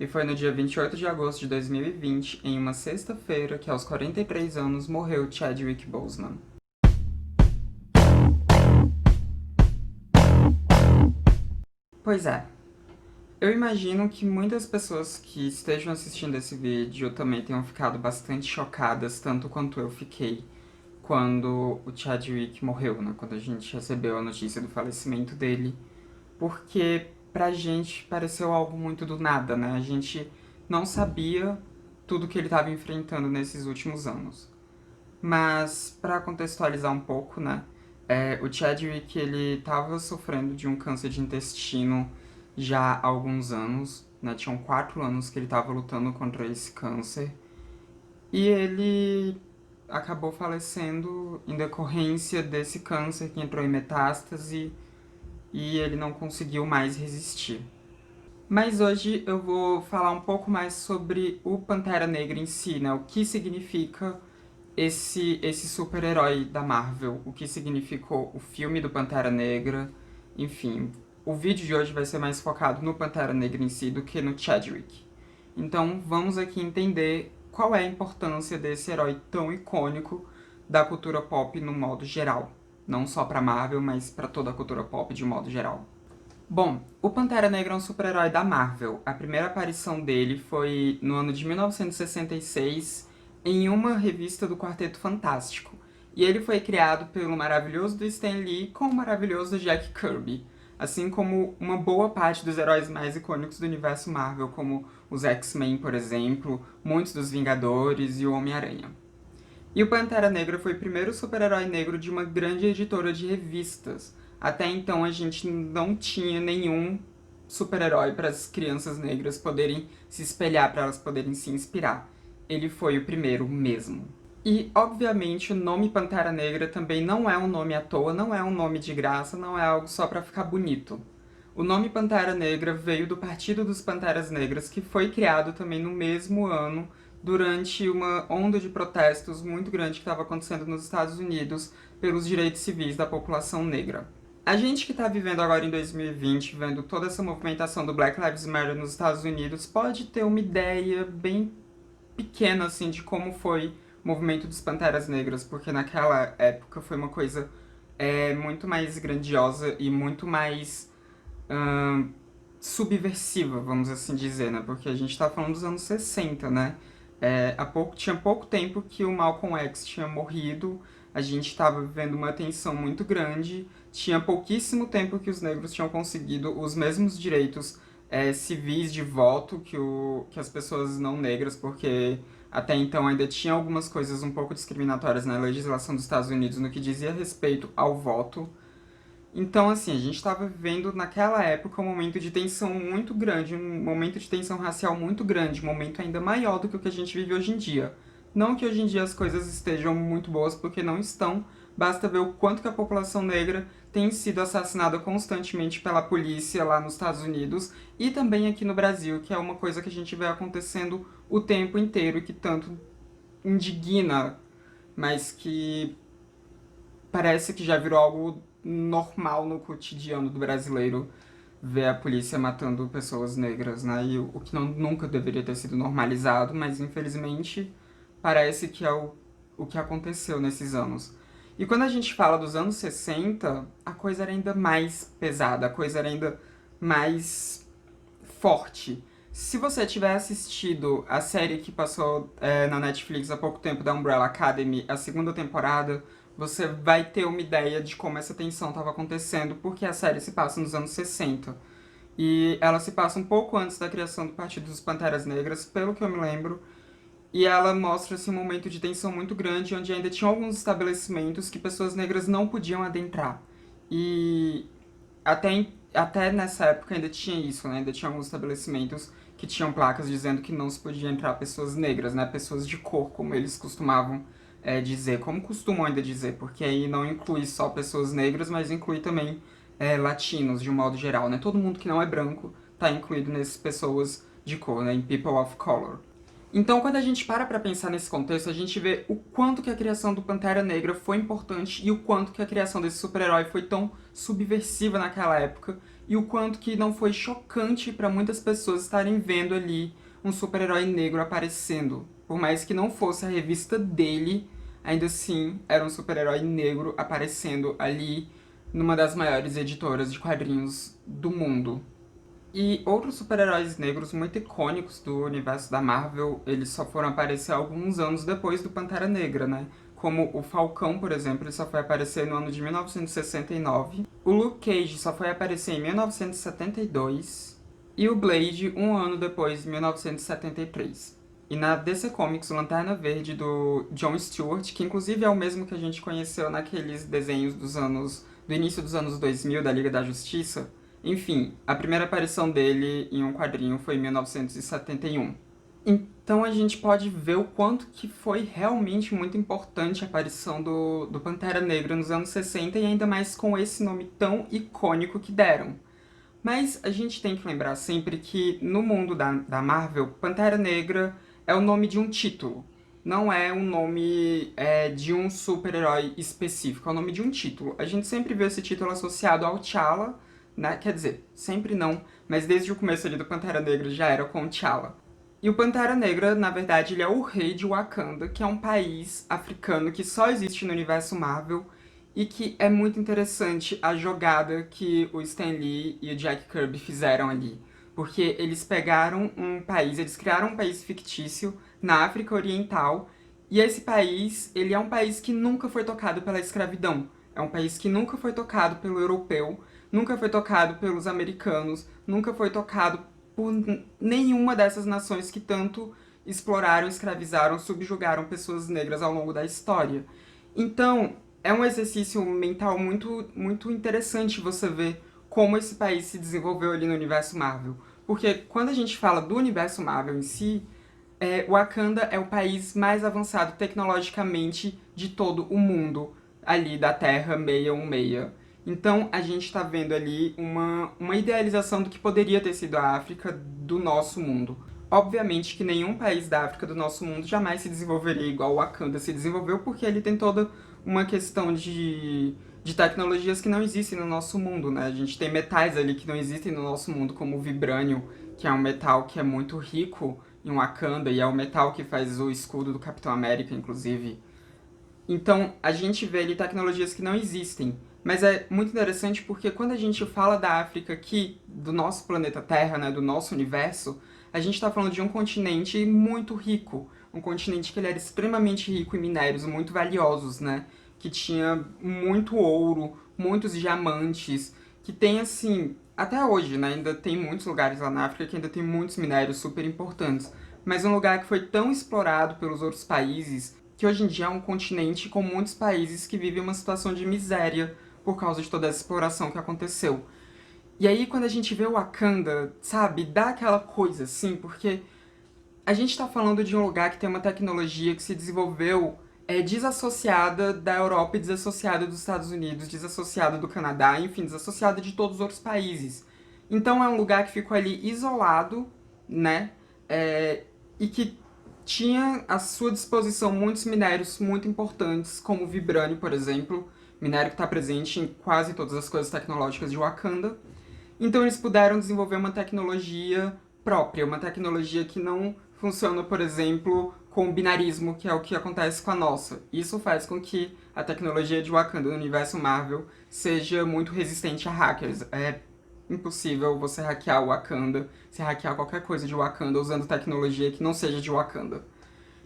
E foi no dia 28 de agosto de 2020, em uma sexta-feira, que aos 43 anos morreu Chadwick Boseman. Pois é, eu imagino que muitas pessoas que estejam assistindo esse vídeo também tenham ficado bastante chocadas, tanto quanto eu fiquei, quando o Chadwick morreu, né? Quando a gente recebeu a notícia do falecimento dele, porque pra gente pareceu algo muito do nada, né? A gente não sabia tudo que ele estava enfrentando nesses últimos anos. Mas, pra contextualizar um pouco, né? O Chadwick, ele estava sofrendo de um câncer de intestino já há alguns anos, né? Tinham 4 anos que ele estava lutando contra esse câncer. E ele acabou falecendo em decorrência desse câncer que entrou em metástase e ele não conseguiu mais resistir. Mas hoje eu vou falar um pouco mais sobre o Pantera Negra em si, né? O que significa esse super-herói da Marvel, o que significou o filme do Pantera Negra, enfim. O vídeo de hoje vai ser mais focado no Pantera Negra em si do que no Chadwick. Então vamos aqui entender qual é a importância desse herói tão icônico da cultura pop no modo geral. Não só pra Marvel, mas pra toda a cultura pop de modo geral. Bom, o Pantera Negra é um super-herói da Marvel. A primeira aparição dele foi no ano de 1966 em uma revista do Quarteto Fantástico. E ele foi criado pelo maravilhoso do Stan Lee com o maravilhoso do Jack Kirby. Assim como uma boa parte dos heróis mais icônicos do universo Marvel, como os X-Men, por exemplo, muitos dos Vingadores e o Homem-Aranha. E o Pantera Negra foi o primeiro super-herói negro de uma grande editora de revistas. Até então a gente não tinha nenhum super-herói para as crianças negras poderem se espelhar, para elas poderem se inspirar. Ele foi o primeiro mesmo. E, obviamente, o nome Pantera Negra também não é um nome à toa, não é um nome de graça, não é algo só para ficar bonito. O nome Pantera Negra veio do Partido dos Panteras Negras, que foi criado também no mesmo ano, durante uma onda de protestos muito grande que estava acontecendo nos Estados Unidos pelos direitos civis da população negra. A gente que está vivendo agora em 2020, vendo toda essa movimentação do Black Lives Matter nos Estados Unidos, pode ter uma ideia bem pequena, assim, de como foi o movimento dos Panteras Negras, porque naquela época foi uma coisa muito mais grandiosa e muito mais subversiva, vamos assim dizer, né? Porque a gente tá falando dos anos 60, né? Tinha pouco tempo que o Malcolm X tinha morrido, a gente estava vivendo uma tensão muito grande, tinha pouquíssimo tempo que os negros tinham conseguido os mesmos direitos civis de voto que as pessoas não negras, porque até então ainda tinha algumas coisas um pouco discriminatórias na legislação dos Estados Unidos no que dizia respeito ao voto. Então, assim, a gente estava vivendo naquela época um momento de tensão muito grande, um momento de tensão racial muito grande, um momento ainda maior do que o que a gente vive hoje em dia. Não que hoje em dia as coisas estejam muito boas, porque não estão, basta ver o quanto que a população negra tem sido assassinada constantemente pela polícia lá nos Estados Unidos e também aqui no Brasil, que é uma coisa que a gente vê acontecendo o tempo inteiro e que tanto indigna, mas que parece que já virou algo normal no cotidiano do brasileiro ver a polícia matando pessoas negras, né? E o que nunca deveria ter sido normalizado, mas infelizmente parece que é o que aconteceu nesses anos. E quando a gente fala dos anos 60, a coisa era ainda mais pesada, a coisa era ainda mais forte. Se você tiver assistido a série que passou na Netflix há pouco tempo, da Umbrella Academy, a segunda temporada, você vai ter uma ideia de como essa tensão estava acontecendo, porque a série se passa nos anos 60. E ela se passa um pouco antes da criação do Partido dos Panteras Negras, pelo que eu me lembro. E ela mostra assim, um momento de tensão muito grande, onde ainda tinha alguns estabelecimentos que pessoas negras não podiam adentrar. E até nessa época ainda tinha isso, né? Ainda tinha alguns estabelecimentos que tinham placas dizendo que não se podia entrar pessoas negras, né? Pessoas de cor, como eles costumavam dizer, como costumam ainda dizer, porque aí não inclui só pessoas negras, mas inclui também latinos, de um modo geral, né? Todo mundo que não é branco está incluído nessas pessoas de cor, né? Em People of Color. Então, quando a gente para pensar nesse contexto, a gente vê o quanto que a criação do Pantera Negra foi importante e o quanto que a criação desse super-herói foi tão subversiva naquela época e o quanto que não foi chocante para muitas pessoas estarem vendo ali um super-herói negro aparecendo. Por mais que não fosse a revista dele, ainda assim era um super-herói negro aparecendo ali numa das maiores editoras de quadrinhos do mundo. E outros super-heróis negros muito icônicos do universo da Marvel, eles só foram aparecer alguns anos depois do Pantera Negra, né? Como o Falcão, por exemplo, ele só foi aparecer no ano de 1969. O Luke Cage só foi aparecer em 1972. E o Blade, um ano depois, em 1973. E na DC Comics, o Lanterna Verde do Jon Stewart, que inclusive é o mesmo que a gente conheceu naqueles desenhos do início dos anos 2000 da Liga da Justiça. Enfim, a primeira aparição dele em um quadrinho foi em 1971. Então a gente pode ver o quanto que foi realmente muito importante a aparição do Pantera Negra nos anos 60 e ainda mais com esse nome tão icônico que deram. Mas a gente tem que lembrar sempre que no mundo da Marvel, Pantera Negra é o nome de um título. Não é um nome de um super-herói específico, é o nome de um título. A gente sempre vê esse título associado ao T'Challa, né? Quer dizer, sempre não, mas desde o começo ali do Pantera Negra já era com o T'Challa. E o Pantera Negra, na verdade, ele é o rei de Wakanda, que é um país africano que só existe no universo Marvel e que é muito interessante a jogada que o Stan Lee e o Jack Kirby fizeram ali. Porque eles pegaram um país, eles criaram um país fictício na África Oriental e esse país, ele é um país que nunca foi tocado pela escravidão. É um país que nunca foi tocado pelo europeu, nunca foi tocado pelos americanos, nunca foi tocado por nenhuma dessas nações que tanto exploraram, escravizaram, subjugaram pessoas negras ao longo da história. Então, é um exercício mental muito interessante você ver como esse país se desenvolveu ali no universo Marvel. Porque quando a gente fala do universo Marvel em si, Wakanda é o país mais avançado tecnologicamente de todo o mundo, ali da Terra 616. Então a gente está vendo ali uma idealização do que poderia ter sido a África do nosso mundo. Obviamente que nenhum país da África do nosso mundo jamais se desenvolveria igual o Wakanda se desenvolveu, porque ele tem toda uma questão de tecnologias que não existem no nosso mundo, né? A gente tem metais ali que não existem no nosso mundo, como o vibrânio, que é um metal que é muito rico em Wakanda, e é o metal que faz o escudo do Capitão América, inclusive. Então, a gente vê ali tecnologias que não existem. Mas é muito interessante porque quando a gente fala da África aqui, do nosso planeta Terra, né, do nosso universo, a gente está falando de um continente muito rico. Um continente que ele era extremamente rico em minérios muito valiosos, né? Que tinha muito ouro, muitos diamantes, que tem assim, até hoje, né? Ainda tem muitos lugares lá na África que ainda tem muitos minérios super importantes. Mas um lugar que foi tão explorado pelos outros países que hoje em dia é um continente com muitos países que vivem uma situação de miséria por causa de toda essa exploração que aconteceu. E aí, quando a gente vê o Wakanda, sabe, dá aquela coisa assim, porque a gente tá falando de um lugar que tem uma tecnologia que se desenvolveu desassociada da Europa e desassociada dos Estados Unidos, desassociada do Canadá, enfim, desassociada de todos os outros países. Então é um lugar que ficou ali isolado, né, e que tinha à sua disposição muitos minérios muito importantes, como o vibrânio, por exemplo, minério que está presente em quase todas as coisas tecnológicas de Wakanda. Então eles puderam desenvolver uma tecnologia própria, uma tecnologia que não funciona, por exemplo, com o binarismo, que é o que acontece com a nossa. Isso faz com que a tecnologia de Wakanda no universo Marvel seja muito resistente a hackers. É impossível você hackear o Wakanda, se hackear qualquer coisa de Wakanda usando tecnologia que não seja de Wakanda.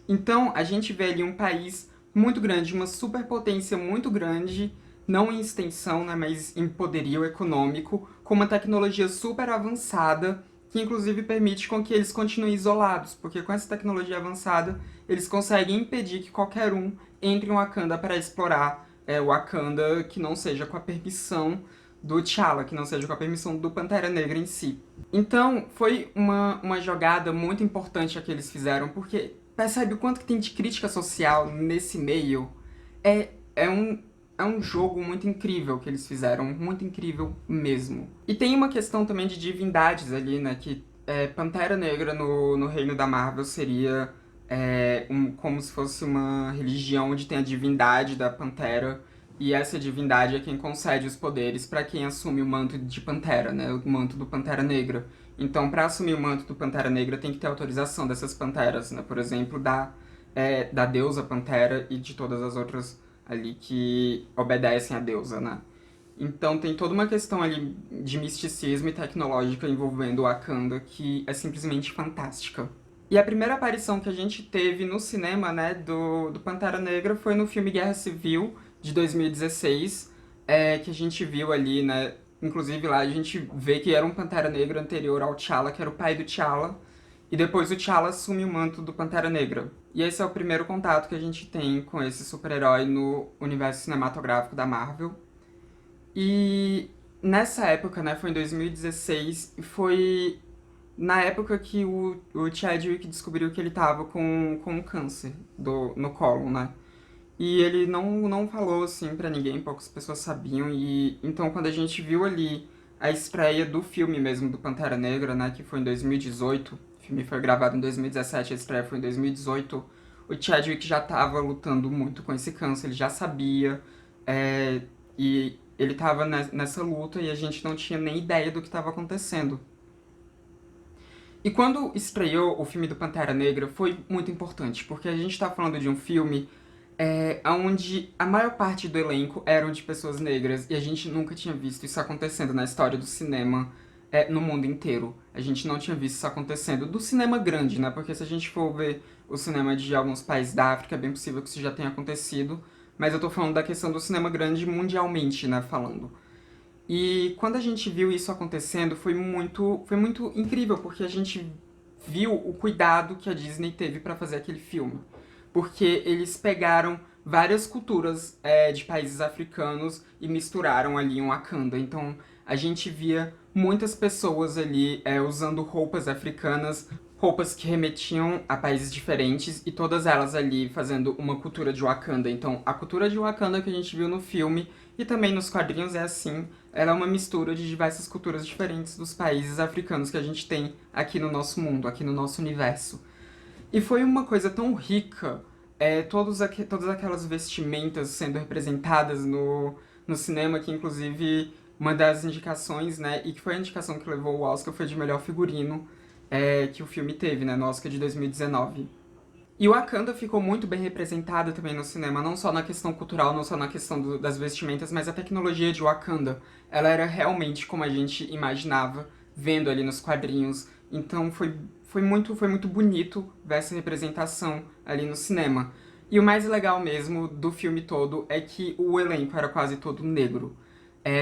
Então, a gente vê ali um país muito grande, uma superpotência muito grande, não em extensão, né, mas em poderio econômico, com uma tecnologia super avançada, que inclusive permite com que eles continuem isolados, porque com essa tecnologia avançada, eles conseguem impedir que qualquer um entre em Wakanda para explorar Wakanda que não seja com a permissão do T'Challa, que não seja com a permissão do Pantera Negra em si. Então, foi uma jogada muito importante a que eles fizeram, porque percebe o quanto que tem de crítica social nesse meio? É um jogo muito incrível que eles fizeram, muito incrível mesmo. E tem uma questão também de divindades ali, né, que Pantera Negra no reino da Marvel seria como se fosse uma religião onde tem a divindade da Pantera, E essa divindade é quem concede os poderes para quem assume o manto de Pantera, né? O manto do Pantera Negra. Então, para assumir o manto do Pantera Negra, tem que ter autorização dessas panteras, né? Por exemplo, da deusa Pantera e de todas as outras ali que obedecem à deusa, né? Então tem toda uma questão ali de misticismo e tecnológica envolvendo o Wakanda que é simplesmente fantástica. E a primeira aparição que a gente teve no cinema, né, do Pantera Negra foi no filme Guerra Civil, de 2016, que a gente viu ali, né, inclusive lá a gente vê que era um Pantera Negra anterior ao T'Challa, que era o pai do T'Challa, e depois o T'Challa assume o manto do Pantera Negra. E esse é o primeiro contato que a gente tem com esse super-herói no universo cinematográfico da Marvel. E nessa época, né, foi em 2016, e foi na época que o Chadwick descobriu que ele tava com um câncer no colo, né? E ele não falou, assim, pra ninguém, poucas pessoas sabiam. E então, quando a gente viu ali a estreia do filme mesmo, do Pantera Negra, né, que foi em 2018, o filme foi gravado em 2017, a estreia foi em 2018, o Chadwick já tava lutando muito com esse câncer, ele já sabia, e ele tava nessa luta e a gente não tinha nem ideia do que estava acontecendo. E quando estreou o filme do Pantera Negra foi muito importante, porque a gente tá falando de um filme onde a maior parte do elenco eram de pessoas negras e a gente nunca tinha visto isso acontecendo na história do cinema no mundo inteiro. A gente não tinha visto isso acontecendo do cinema grande, né? Porque se a gente for ver o cinema de alguns países da África, é bem possível que isso já tenha acontecido, mas eu tô falando da questão do cinema grande mundialmente, né? Falando. E quando a gente viu isso acontecendo, foi muito incrível, porque a gente viu o cuidado que a Disney teve para fazer aquele filme. Porque eles pegaram várias culturas de países africanos e misturaram ali em Wakanda. Então a gente via muitas pessoas ali usando roupas africanas, roupas que remetiam a países diferentes e todas elas ali fazendo uma cultura de Wakanda. Então a cultura de Wakanda que a gente viu no filme e também nos quadrinhos é assim, ela é uma mistura de diversas culturas diferentes dos países africanos que a gente tem aqui no nosso mundo, aqui no nosso universo. E foi uma coisa tão rica, todas aquelas vestimentas sendo representadas no cinema, que inclusive uma das indicações, né, e que foi a indicação que levou o Oscar, foi de melhor figurino que o filme teve, né, no Oscar de 2019. E o Wakanda ficou muito bem representado também no cinema, não só na questão cultural, não só na questão das vestimentas, mas a tecnologia de Wakanda. Ela era realmente como a gente imaginava, vendo ali nos quadrinhos. Então foi muito bonito ver essa representação ali no cinema. E o mais legal mesmo do filme todo é que o elenco era quase todo negro.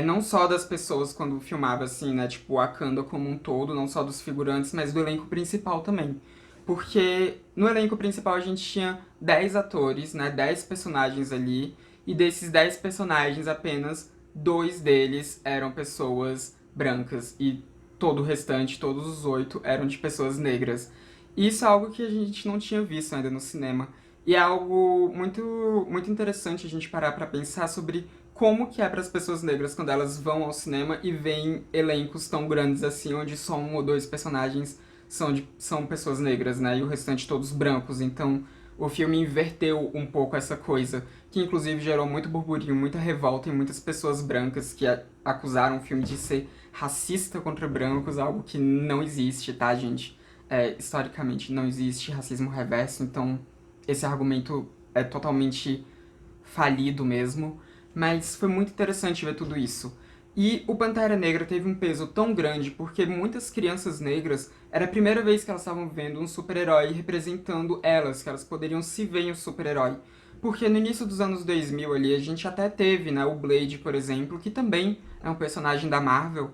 Não só das pessoas quando filmava assim, né, tipo Wakanda como um todo, não só dos figurantes, mas do elenco principal também. Porque no elenco principal a gente tinha 10 atores, né, 10 personagens ali, e desses 10 personagens apenas dois deles eram pessoas brancas e todo o restante, todos os 8 eram de pessoas negras. E isso é algo que a gente não tinha visto ainda no cinema. E é algo muito interessante a gente parar pra pensar sobre como que é para as pessoas negras quando elas vão ao cinema e veem elencos tão grandes assim, onde só um ou dois personagens são pessoas negras, né? E o restante todos brancos. Então o filme inverteu um pouco essa coisa, que inclusive gerou muito burburinho, muita revolta em muitas pessoas brancas que acusaram o filme de ser racista contra brancos, algo que não existe, tá, gente? Historicamente não existe racismo reverso, então esse argumento é totalmente falido mesmo, mas foi muito interessante ver tudo isso. E o Pantera Negra teve um peso tão grande porque muitas crianças negras era a primeira vez que elas estavam vendo um super-herói representando elas, que elas poderiam se ver em um super-herói. Porque no início dos anos 2000 ali, a gente até teve, né, o Blade, por exemplo, que também é um personagem da Marvel,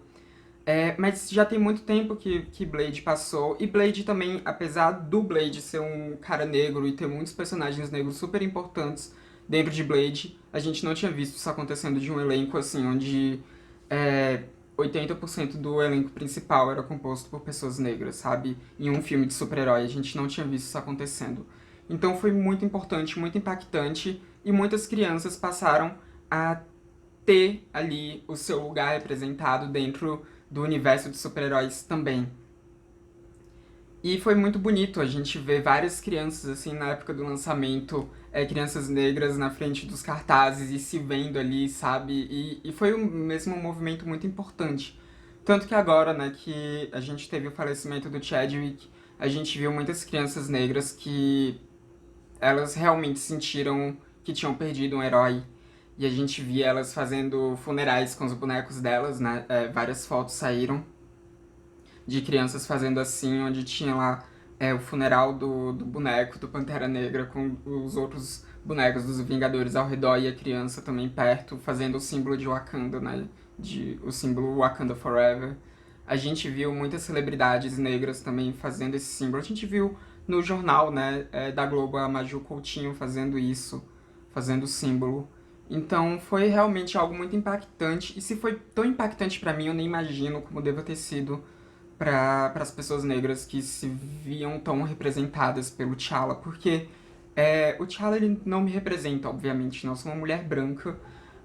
mas já tem muito tempo que Blade passou, e Blade também, apesar do Blade ser um cara negro e ter muitos personagens negros super importantes dentro de Blade, a gente não tinha visto isso acontecendo de um elenco assim, onde 80% do elenco principal era composto por pessoas negras, sabe? Em um filme de super-herói, a gente não tinha visto isso acontecendo. Então foi muito importante, muito impactante, e muitas crianças passaram a ter ali o seu lugar representado dentro do universo de super-heróis também. E foi muito bonito a gente ver várias crianças, assim, na época do lançamento, crianças negras na frente dos cartazes e se vendo ali, sabe? E foi mesmo um movimento muito importante. Tanto que agora, né, que a gente teve o falecimento do Chadwick, a gente viu muitas crianças negras que elas realmente sentiram que tinham perdido um herói. E a gente via elas fazendo funerais com os bonecos delas, né? Várias fotos saíram de crianças fazendo assim, onde tinha lá o funeral do boneco do Pantera Negra com os outros bonecos dos Vingadores ao redor e a criança também perto, fazendo o símbolo de Wakanda, né? O símbolo Wakanda Forever. A gente viu muitas celebridades negras também fazendo esse símbolo. A gente viu no jornal, né, da Globo, a Maju Coutinho fazendo isso, fazendo o símbolo. Então foi realmente algo muito impactante. E se foi tão impactante pra mim, eu nem imagino como deva ter sido para as pessoas negras que se viam tão representadas pelo T'Challa, porque o T'Challa ele não me representa, obviamente, não, eu sou uma mulher branca,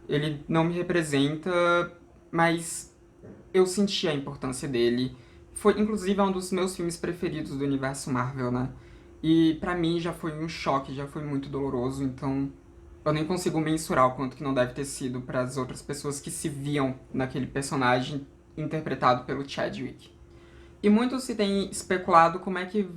ele não me representa, mas eu senti a importância dele. Foi, inclusive, um dos meus filmes preferidos do universo Marvel, né? E pra mim já foi um choque, já foi muito doloroso, então eu nem consigo mensurar o quanto que não deve ter sido para as outras pessoas que se viam naquele personagem interpretado pelo Chadwick. E muito se tem especulado como é que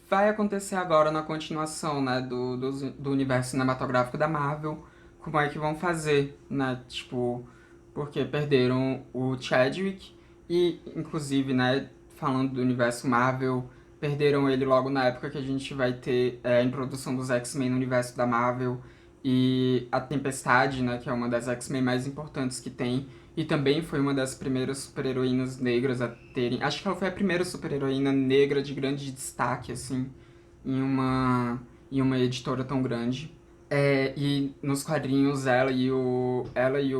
vai acontecer agora na continuação, né, do universo cinematográfico da Marvel, como é que vão fazer, né, tipo, porque perderam o Chadwick e, inclusive, né, falando do universo Marvel, perderam ele logo na época que a gente vai ter a introdução dos X-Men no universo da Marvel e a Tempestade, né, que é uma das X-Men mais importantes que tem, e também foi uma das primeiras super-heroínas negras a terem. Acho que ela foi a primeira super-heroína negra de grande destaque, assim, em uma editora tão grande. E nos quadrinhos ela e o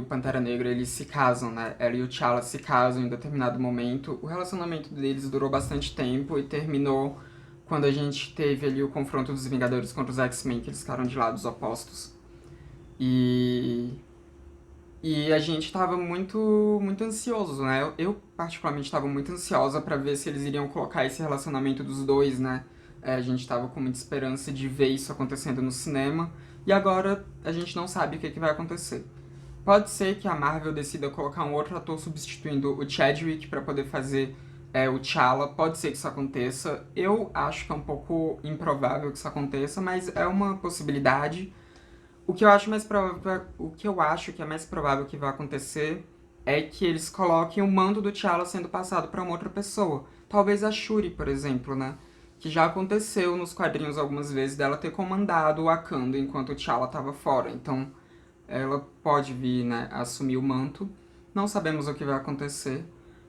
Pantera Negra eles se casam, né? Ela e o T'Challa se casam em um determinado momento. O relacionamento deles durou bastante tempo e terminou quando a gente teve ali o confronto dos Vingadores contra os X-Men, que eles ficaram de lados opostos. E e a gente tava muito ansioso, né? Eu particularmente tava muito ansiosa pra ver se eles iriam colocar esse relacionamento dos dois, né? A gente tava com muita esperança de ver isso acontecendo no cinema. E agora a gente não sabe o que vai acontecer. Pode ser que a Marvel decida colocar um outro ator substituindo o Chadwick pra poder fazer o T'Challa. Pode ser que isso aconteça. Eu acho que é um pouco improvável que isso aconteça, mas é uma possibilidade. O que eu acho mais provável, o que eu acho que é mais provável que vai acontecer é que eles coloquem o mando do T'Challa sendo passado para uma outra pessoa. Talvez a Shuri, por exemplo, né? Que já aconteceu nos quadrinhos algumas vezes dela ter comandado o Wakanda enquanto o T'Challa estava fora. Então, ela pode vir, né, assumir o manto. Não sabemos o que vai acontecer,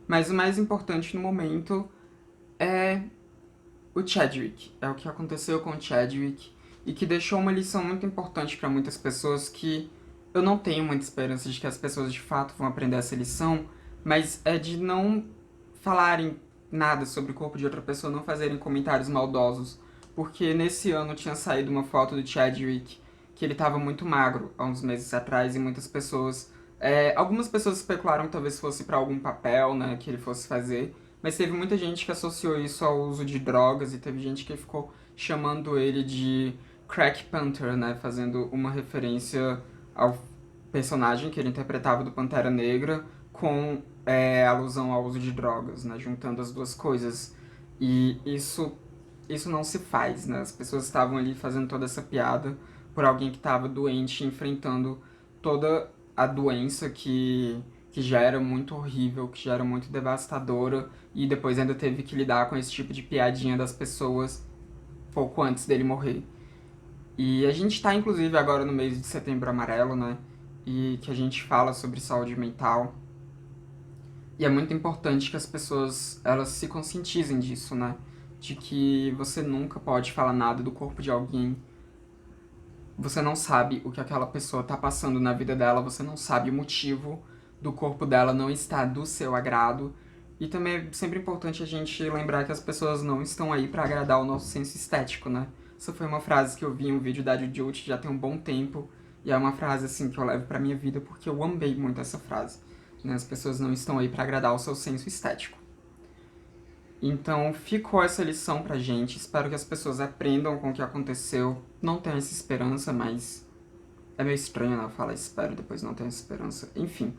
mas o mais importante no momento é o Chadwick. É o que aconteceu com o Chadwick e que deixou uma lição muito importante para muitas pessoas que eu não tenho muita esperança de que as pessoas de fato vão aprender essa lição, mas é de não falarem nada sobre o corpo de outra pessoa, não fazerem comentários maldosos, porque nesse ano tinha saído uma foto do Chadwick que ele estava muito magro há uns meses atrás e muitas pessoas algumas pessoas especularam que talvez fosse para algum papel, né, que ele fosse fazer, mas teve muita gente que associou isso ao uso de drogas e teve gente que ficou chamando ele de Crack Panther, né, fazendo uma referência ao personagem que ele interpretava do Pantera Negra com alusão ao uso de drogas, né, juntando as duas coisas. E isso não se faz, né? As pessoas estavam ali fazendo toda essa piada por alguém que estava doente, enfrentando toda a doença que já era muito horrível, que já era muito devastadora, e depois ainda teve que lidar com esse tipo de piadinha das pessoas pouco antes dele morrer. E a gente tá, inclusive, agora no mês de Setembro Amarelo, né? E que a gente fala sobre saúde mental. E é muito importante que as pessoas, elas se conscientizem disso, né? De que você nunca pode falar nada do corpo de alguém. Você não sabe o que aquela pessoa tá passando na vida dela, você não sabe o motivo do corpo dela não estar do seu agrado. E também é sempre importante a gente lembrar que as pessoas não estão aí pra agradar o nosso senso estético, né? Essa foi uma frase que eu vi em um vídeo da Jujutsu já tem um bom tempo, e é uma frase assim que eu levo pra minha vida porque eu amei muito essa frase. Né? As pessoas não estão aí pra agradar o seu senso estético. Então ficou essa lição pra gente, espero que as pessoas aprendam com o que aconteceu. Não tenho essa esperança, mas é meio estranho, né? Eu falar espero e depois não tenho essa esperança. Enfim.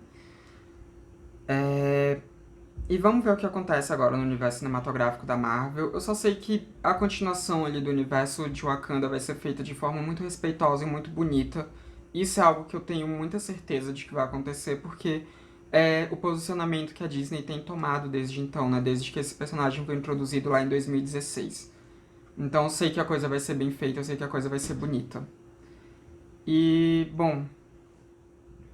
E vamos ver o que acontece agora no universo cinematográfico da Marvel. Eu só sei que a continuação ali do universo de Wakanda vai ser feita de forma muito respeitosa e muito bonita. Isso é algo que eu tenho muita certeza de que vai acontecer, porque é o posicionamento que a Disney tem tomado desde então, né? Desde que esse personagem foi introduzido lá em 2016. Então eu sei que a coisa vai ser bem feita, eu sei que a coisa vai ser bonita. E, bom,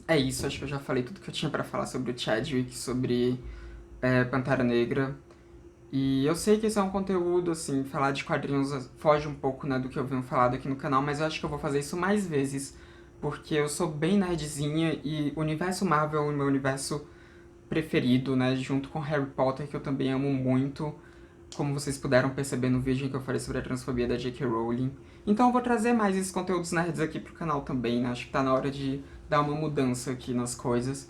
é isso. Acho que eu já falei tudo que eu tinha pra falar sobre o Chadwick, sobre Pantera Negra. E eu sei que esse é um conteúdo, assim, falar de quadrinhos foge um pouco, né, do que eu venho falado aqui no canal, mas eu acho que eu vou fazer isso mais vezes, porque eu sou bem nerdzinha e o universo Marvel é o meu universo preferido, né, junto com Harry Potter, que eu também amo muito, como vocês puderam perceber no vídeo em que eu falei sobre a transfobia da J.K. Rowling. Então eu vou trazer mais esses conteúdos nerds aqui pro canal também, né, acho que tá na hora de dar uma mudança aqui nas coisas.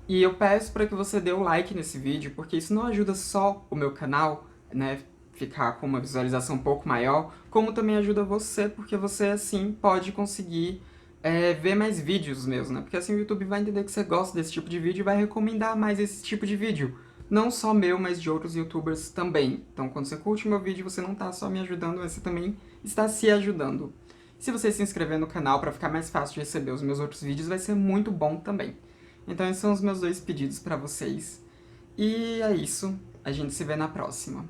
E eu peço para que você dê o like nesse vídeo, porque isso não ajuda só o meu canal, né, ficar com uma visualização um pouco maior, como também ajuda você, porque você, assim, pode conseguir ver mais vídeos meus, né? Porque assim o YouTube vai entender que você gosta desse tipo de vídeo e vai recomendar mais esse tipo de vídeo. Não só meu, mas de outros YouTubers também. Então, quando você curte meu vídeo, você não tá só me ajudando, mas você também está se ajudando. Se você se inscrever no canal para ficar mais fácil de receber os meus outros vídeos, vai ser muito bom também. Então esses são os meus dois pedidos pra vocês. E é isso. A gente se vê na próxima.